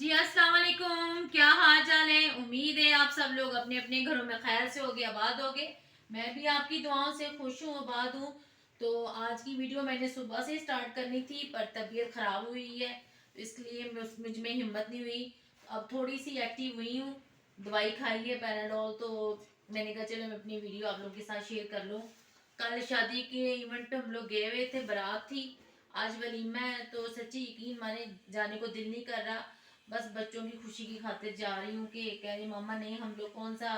जी अस्सलाम वालेकुम। क्या हाल चाल है? उम्मीद है आप सब लोग अपने अपने घरों में खैर से होगे, आबाद होगे। मैं भी आपकी दुआओं से खुश हूँ, आबाद हूँ। तो आज की वीडियो मैंने सुबह से स्टार्ट करनी थी पर तबीयत ख़राब हुई है, तो इसलिए मुझ में हिम्मत नहीं हुई। अब थोड़ी सी एक्टिव हुई हूँ, दवाई खाई है पैराडोल, तो मैंने कहा चलो मैं अपनी वीडियो आप लोगों के साथ शेयर कर लूँ। कल शादी के इवेंट पे हम लोग गए हुए थे, बारात थी, आज वलीमा है, तो सच्ची यकीन माने जाने को दिल नहीं कर रहा। बस बच्चों की खुशी की खातिर जा रही हूँ कि कह रही मामा नहीं हम लोग कौन सा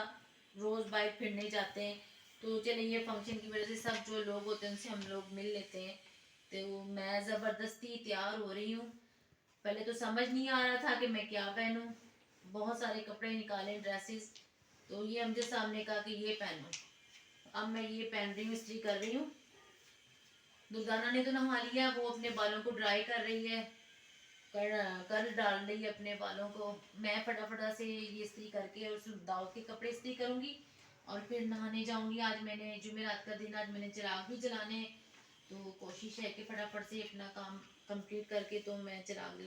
रोज़ बाइक फिरने जाते हैं, तो चले ये फंक्शन की वजह से सब जो लोग होते हैं उनसे हम लोग मिल लेते हैं। तो मैं ज़बरदस्ती तैयार हो रही हूँ। पहले तो समझ नहीं आ रहा था कि मैं क्या पहनूं, बहुत सारे कपड़े निकाले, ड्रेसेस। तो ये हमसे सामने कहा कि ये पहनो। अब मैं ये पहन रही हूँ, इस्त्री कर रही हूँ। दुर्गाना ने तो नहा लिया, वो अपने बालों को ड्राई कर रही है, कर कर डाल रही है अपने बालों को। मैं फटाफट से ये इस्त्री करके और दाऊद के कपड़े इस्त्री करूँगी और फिर नहाने जाऊँगी। आज मैंने जुमेरात का दिन, आज मैंने चिराग भी जलाने हैं, तो कोशिश है कि फटाफट से अपना काम कंप्लीट करके तो मैं चिराग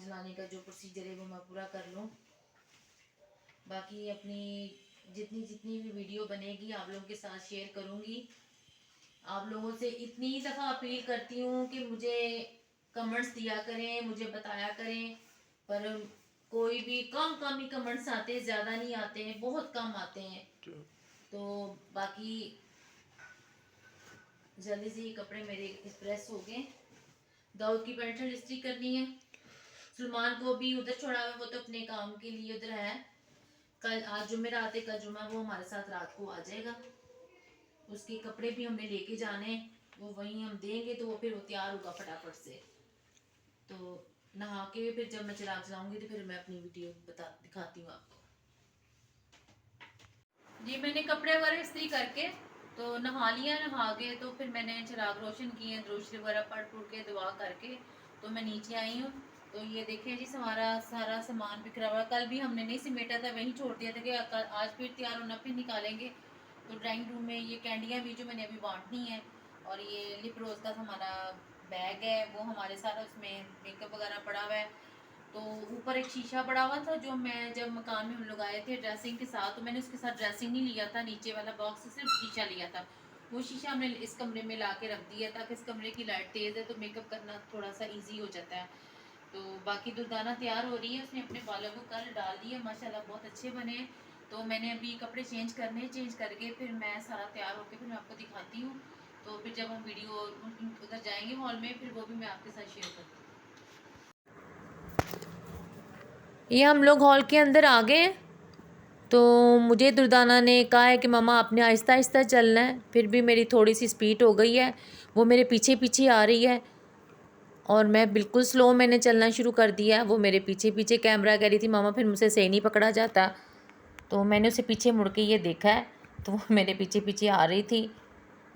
जलाने का जो प्रोसीजर है वो मैं पूरा कर लूँ। बाकी अपनी जितनी जितनी भी वीडियो बनेगी आप लोगों के साथ शेयर करूँगी। आप लोगों से इतनी ही दफ़ा अपील करती हूँ कि मुझे कमेंट्स दिया करें, मुझे बताया करें, पर कोई भी कम कम ही कमेंट्स आते हैं, ज़्यादा नहीं आते हैं, बहुत कम आते हैं। तो बाकी जल्दी से ये कपड़े मेरे प्रेस हो गए। दाऊद की पैंट शर्ट इस्त्री करनी है। सलमान को भी उधर छोड़ा हुआ, वो तो अपने काम के लिए उधर है। कल आज जुमेरात है, कल जुमा वो हमारे साथ रात को आ जाएगा। उसके कपड़े भी हमने लेके जाने, वो वहीं हम देंगे तो वो फिर वो तैयार होगा फटाफट से। तो नहा के फिर जब मैं चिराग जलाऊंगी तो फिर मैं अपनी वीडियो बता दिखाती हूँ आपको। जी मैंने कपड़े वगैरह इस्त्री करके तो नहा लिया, नहा के तो फिर मैंने चिराग रोशन किए, द्रोशरी वगैरह पढ़ के दुआ करके तो मैं नीचे आई हूँ। तो ये देखें जी हमारा सारा सामान बिखरा हुआ, कल भी हमने नहीं समेटा था, वहीं छोड़ दिया था कि आज फिर तैयार होना फिर निकालेंगे। तो ड्राइंग रूम में ये कैंडियाँ भी जो मैंने अभी बांटनी है, और ये लिप रोज़ का हमारा बैग है, वो हमारे सारा उसमें मेकअप वगैरह पड़ा हुआ है। तो ऊपर एक शीशा पड़ा हुआ था, जो मैं जब मकान में हम लोग आए थे ड्रेसिंग के साथ, तो मैंने उसके साथ ड्रेसिंग नहीं लिया था, नीचे वाला बॉक्स से सिर्फ शीशा लिया था। वो शीशा हमने इस कमरे में ला के रख दिया ताकि इस कमरे की लाइट तेज़ है तो मेकअप करना थोड़ा सा ईजी हो जाता है। तो बाकी दुर्दाना तैयार हो रही है, उसने अपने बालों को कल डाल दिया, माशाल्लाह बहुत अच्छे बने हैं। तो मैंने अभी कपड़े चेंज करने, चेंज करके फिर मैं सारा तैयार होकर फिर मैं आपको दिखाती हूँ। तो फिर जब हम वीडियो उधर जाएंगे हॉल में, फिर वो भी मैं आपके साथ शेयर करती हूँ। ये हम लोग हॉल के अंदर आ गए हैं। तो मुझे दुर्दाना ने कहा है कि मम्मा आपने आहिस्ता आहिस्ता चलना है, फिर भी मेरी थोड़ी सी स्पीड हो गई है, वो मेरे पीछे पीछे आ रही है और मैं बिल्कुल स्लो मैंने चलना शुरू कर दिया। वो मेरे पीछे पीछे, कैमरा कह रही थी मामा फिर मुझसे सही नहीं पकड़ा जाता, तो मैंने उसे पीछे मुड़ के ये देखा है, तो वो मेरे पीछे पीछे आ रही थी।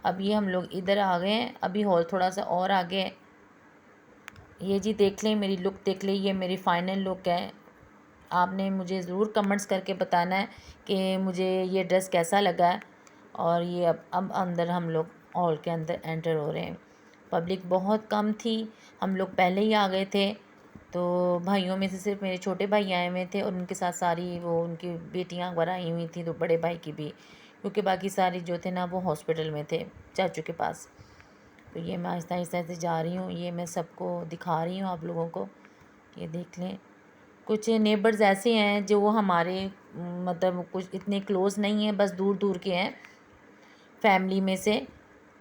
अब ये हम लोग इधर आ गए हैं, अभी हॉल थोड़ा सा और आगे है। ये जी देख लें, मेरी लुक देख लें, ये मेरी फ़ाइनल लुक है। आपने मुझे ज़रूर कमेंट्स करके बताना है कि मुझे ये ड्रेस कैसा लगा है। और ये अब अंदर हम लोग हॉल के अंदर एंटर हो रहे हैं। पब्लिक बहुत कम थी, हम लोग पहले ही आ गए थे। तो भाइयों में से सिर्फ मेरे छोटे भाई आए हुए थे और उनके साथ सारी वो उनकी बेटियां वगैरह आई हुई थी, तो बड़े भाई की भी, क्योंकि बाकी सारे जो थे ना वो हॉस्पिटल में थे चाचू के पास। तो ये मैं आहिस्ता आहिस्ता से जा रही हूँ, ये मैं सबको दिखा रही हूँ आप लोगों को, ये देख लें। कुछ नेबर्स ऐसे हैं जो हमारे मतलब कुछ इतने क्लोज़ नहीं हैं, बस दूर दूर के हैं फैमिली में से।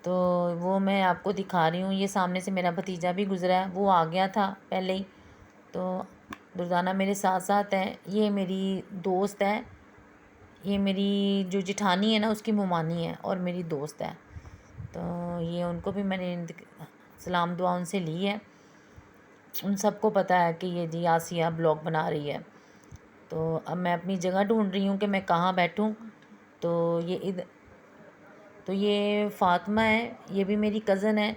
तो वो मैं आपको दिखा रही हूँ। ये सामने से मेरा भतीजा भी गुज़रा है, वो आ गया था पहले ही। तो दुर्दाना मेरे साथ साथ है, ये मेरी दोस्त है, ये मेरी जो जिठानी है ना उसकी मुमानी है और मेरी दोस्त है। तो ये उनको भी मैंने सलाम दुआ उनसे ली है। उन सबको पता है कि ये जी आसिया ब्लॉग बना रही है। तो अब मैं अपनी जगह ढूंढ रही हूँ कि मैं कहाँ बैठूँ। तो ये फ़ातिमा है, ये भी मेरी कज़न है,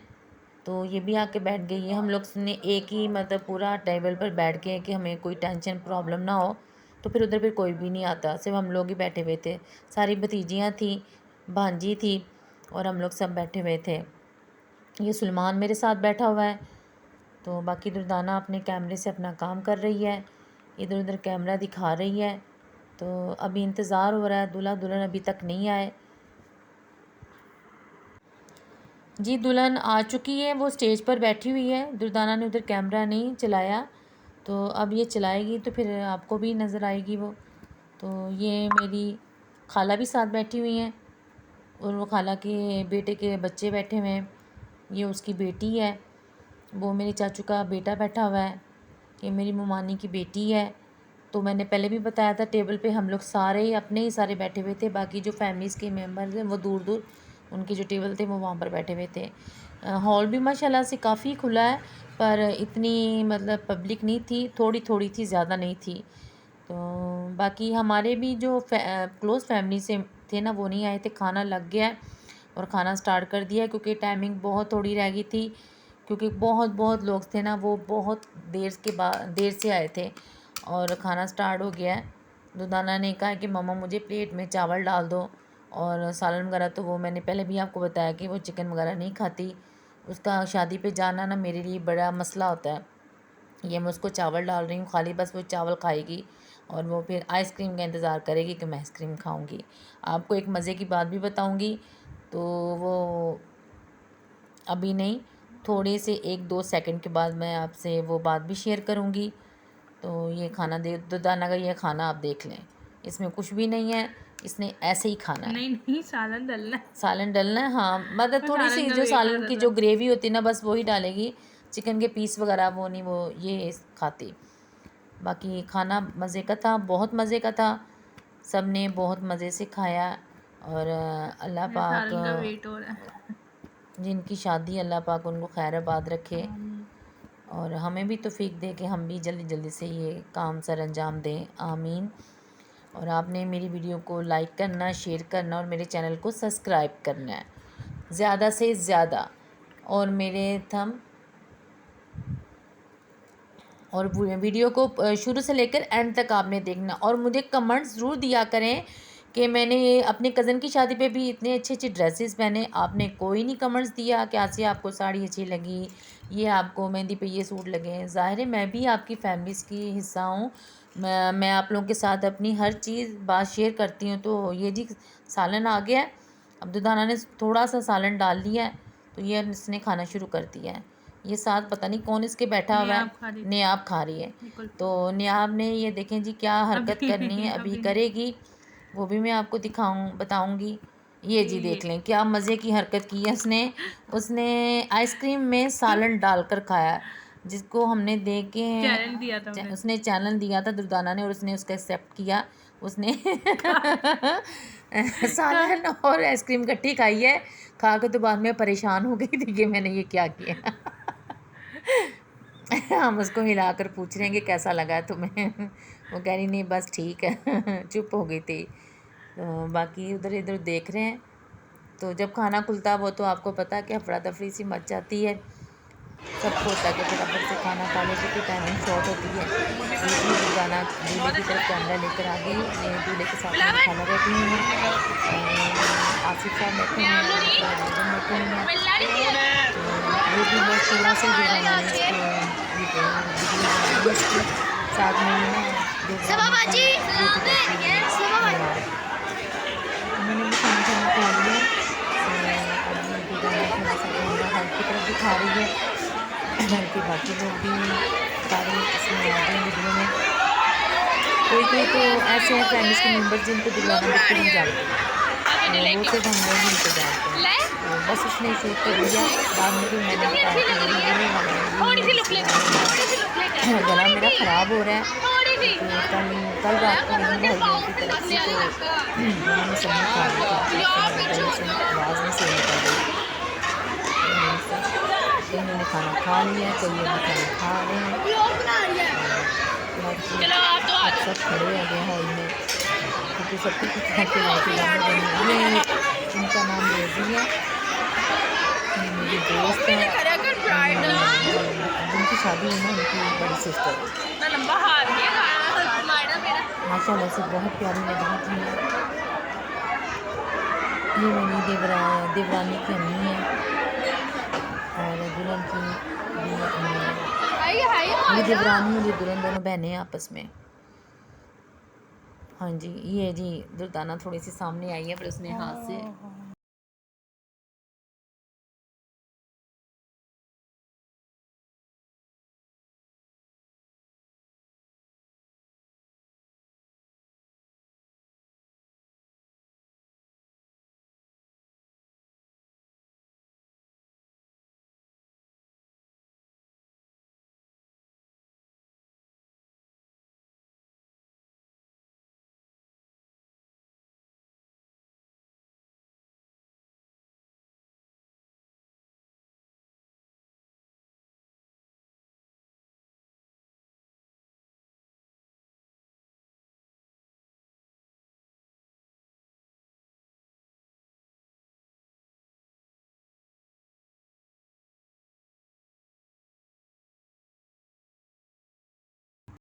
तो ये भी आके बैठ गई है। हम लोग ने एक ही मतलब पूरा टेबल पर बैठ के कि हमें कोई टेंशन प्रॉब्लम ना हो, तो फिर उधर फिर कोई भी नहीं आता, सिर्फ हम लोग ही बैठे हुए थे। सारी भतीजियाँ थी, भांजी थी और हम लोग सब बैठे हुए थे। ये सुलेमान मेरे साथ बैठा हुआ है। तो बाकी दुर्दाना अपने कैमरे से अपना काम कर रही है, इधर उधर कैमरा दिखा रही है। तो अभी इंतज़ार हो रहा है, दूल्हा दुल्हन अभी तक नहीं आए। जी दुल्हन आ चुकी है, वो स्टेज पर बैठी हुई है। दुर्दाना ने उधर कैमरा नहीं चलाया, तो अब ये चलाएगी तो फिर आपको भी नज़र आएगी वो। तो ये मेरी खाला भी साथ बैठी हुई हैं और वो खाला के बेटे के बच्चे बैठे हुए हैं। ये उसकी बेटी है, वो मेरे चाचू का बेटा बैठा हुआ है। ये मेरी ममानी की बेटी है। तो मैंने पहले भी बताया था, टेबल पे हम लोग सारे ही अपने ही सारे बैठे हुए थे, बाकी जो फैमिलीज़ के मेम्बर्स हैं वो दूर दूर उनके जो टेबल थे वो वहाँ पर बैठे हुए थे। हॉल भी माशाल्लाह से काफ़ी खुला है, पर इतनी मतलब पब्लिक नहीं थी, थोड़ी थोड़ी थी, ज़्यादा नहीं थी। तो बाकी हमारे भी जो क्लोज़ फैमिली से थे ना, वो नहीं आए थे। खाना लग गया है और खाना स्टार्ट कर दिया है, क्योंकि टाइमिंग बहुत थोड़ी रह गई थी, क्योंकि बहुत बहुत लोग थे ना, वो बहुत देर से आए थे और खाना स्टार्ट हो गया है। दुर्दाना ने कहा कि मम्मा मुझे प्लेट में चावल डाल दो और सालन वगैरह, तो वो मैंने पहले भी आपको बताया कि वो चिकन वगैरह नहीं खाती। उसका शादी पे जाना ना मेरे लिए बड़ा मसला होता है। ये मैं उसको चावल डाल रही हूँ, खाली बस वो चावल खाएगी और वो फिर आइसक्रीम का इंतज़ार करेगी कि मैं आइसक्रीम खाऊंगी। आपको एक मज़े की बात भी बताऊंगी, तो वो अभी नहीं, थोड़े से 1-2 सेकंड के बाद मैं आपसे वो बात भी शेयर करूंगी। तो ये खाना दे दुर्दाना का, ये खाना आप देख लें, इसमें कुछ भी नहीं है, इसने ऐसे ही खाना है। नहीं नहीं, सालन डलना है। सालन डलना है, हाँ, मतलब थोड़ी सी सालन का जो वेट सालन हो की रहा जो था। ग्रेवी होती है ना, बस वही डालेगी। चिकन के पीस वगैरह वो नहीं, वो ये खाती। बाकी खाना मज़े का था, बहुत मज़े का था। सब ने बहुत मज़े से खाया और अल्लाह मेरे पाक सालन का वेट हो रहा है। जिनकी शादी, अल्लाह पाक उनको खैर आबाद रखे आमीन। और हमें भी तौफीक दे कि हम भी जल्दी जल्दी से ये काम सर अंजाम दें, आमीन। और आपने मेरी वीडियो को लाइक करना, शेयर करना और मेरे चैनल को सब्सक्राइब करना है ज़्यादा से ज़्यादा। और मेरे थम और वीडियो को शुरू से लेकर एंड तक आपने देखना और मुझे कमेंट्स ज़रूर दिया करें कि मैंने ये अपने कज़न की शादी पे भी इतने अच्छे अच्छे ड्रेसेस पहने, आपने कोई नहीं कमेंट्स दिया कि आसिया आपको साड़ी अच्छी लगी, ये आपको मेहंदी पे ये सूट लगे। ज़ाहिर है मैं भी आपकी फैमिलीज़ की हिस्सा हूँ, मैं आप लोगों के साथ अपनी हर चीज़ बात शेयर करती हूँ। तो ये जी सालन आ गया है, अब दुर्दाना ने थोड़ा सा सालन डाल लिया है, तो ये इसने खाना शुरू कर दिया है। ये साथ पता नहीं कौन इसके बैठा हुआ है, आप खा रही थी। नियाब खा रही है। बिल्कुल। तो नियाब ने ये देखें जी क्या हरकत अभी करनी है, अभी अभी नहीं। करेगी, वो भी मैं आपको बताऊंगी। ये जी देख लें क्या मज़े की हरकत की है उसने। उसने आइसक्रीम में सालन डालकर खाया, जिसको हमने देख के चैलेंज दिया था उन्हें। उसने चैनल दिया था दुर्दाना ने और उसने उसका एक्सेप्ट किया। उसने सालन और आइसक्रीम इकट्ठी खाई है, खा के तो बाद में परेशान हो गई थी कि मैंने ये क्या किया। हम उसको हिलाकर पूछ रहे हैं कि कैसा लगा तुम्हें। वो कह रही नहीं बस ठीक है। चुप हो गई थी। तो बाकी उधर इधर देख रहे हैं। तो जब खाना खुलता वो तो आपको पता है कि अफरा तफरी सी मच जाती है, सबको होता है कि फटाफट से खाना खा ले क्योंकि टाइमिंग शॉर्ट होती है। दूसरी दुर्गाना दूल्हे की तरफ कैमरा लेकर आ गई, मैं दूल्हे के साथ में खाना बैठी हुई हूँ, आसिफ साहब बैठे हैं, मैडम बैठे हुए हैं। तो ये भी बस थोड़ा सा दुर्गाना ने इसको साथ में ही ना मैंने भी खाना खाना खा लिया। अब दुर्गाना थोड़ा सा कैमरा हर की तरफ दिखा रही है, घर के बाकी लोग भी सारे इसमें आ गए वीडियो में। कोई कोई तो ऐसे हैं फैमिली के मेम्बर्स जिनको दुर्गाना बिल्कुल नहीं जानते, वो सिर्फ हम लोग उनको जानते हैं। तो बस उसने शूट कर लिया, बाद में फिर मैंने बताया कि गला मेरा ख़राब हो रहा है। तो कल रात को नहीं भाइयों की तरफ से तो उन्होंने सबने खा लिया था, आवाज़ में से निकल गई। तो इन्होंने खाना खा लिया, कोई अभी खाना खा रहे हैं। अब सब खड़े हो गए हॉल में क्योंकि सबको कुछ खा के ये इनका नाम रोज़ी है, मेरी दोस्त है, जिनकी शादी हुई ना उनकी बड़ी सिस्टर माशाल्लाह से बहुत प्यारी लग रही थी। ये मेरी देवरानी की अम्मी है और दुल्हन की भी अम्मी है। ये देवरानी और ये दुल्हन दोनों बहनें हैं आपस में। हाँ जी, ये जी दुर्दाना थोड़ी सी सामने आई है, पर उसने हाथ से